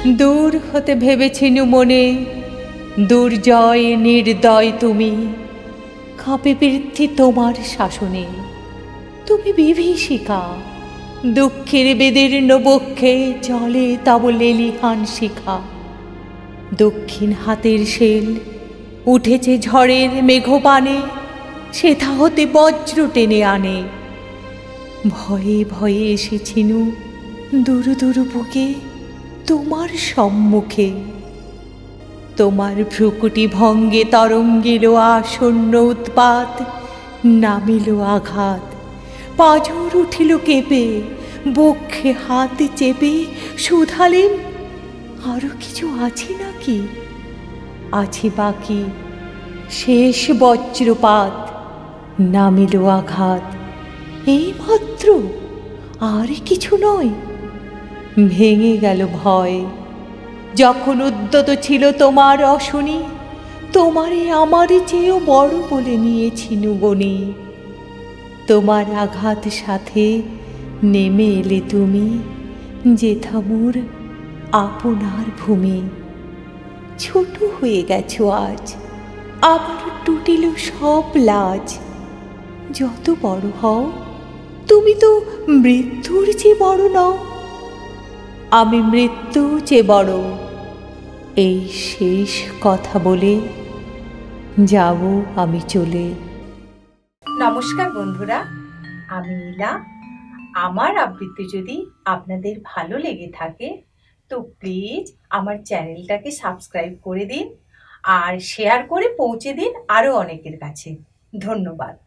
দূর হতে ভেবেছিনু মনে, দুর্জয় নির্দয় তুমি, কাঁপে পৃথ্বী তোমার শাসনে। তুমি বিভীষিকা, দুঃখের বেদীর্ণ বক্ষে জলে তব লেলিহান শিখা। দক্ষিণ হাতের শেল উঠেছে ঝড়ের মেঘপানে, সেথা হতে বজ্র টেনে আনে। ভয়ে ভয়ে এসেছিনু দূর দূর বুকে তোমার সম্মুখে। তোমার ভ্রুকুটি ভঙ্গে তরঙ্গিল আসন্ন উৎপাত, নামিল আঘাত। পাঁজর উঠিল কেঁপে, বক্ষে হাত চেপে শুধালেন, আরো কিছু আছে নাকি? আছে বাকি শেষ বজ্রপাত, নামিল আঘাত। এই মাত্র, আর কিছু নয়। ভেঙে গেল ভয়, যখন উদ্যত ছিল তোমার অশনি। তোমারে আমার চেয়েও বড় বলে নিয়েছিনু বনি। তোমার আঘাত সাথে নেমে এলে তুমি, যেথা মোর আপনার ভূমি। ছোট হয়ে গেছো আজ, আবার টুটিল সব লাজ। যত বড় হও, তুমি তো মৃত্যুর চেয়ে বড় নও। আমি মৃত্যু চেয়ে বড়। এই শেষ কথা বলে যাব আমি চলে। নমস্কার বন্ধুরা, আমি ইলা। আমার আবৃত্তি যদি আপনাদের ভালো লেগে থাকে তো প্লিজ আমার চ্যানেলটাকে সাবস্ক্রাইব করে দিন আর শেয়ার করে পৌঁছে দিন আরও অনেকের কাছে। ধন্যবাদ।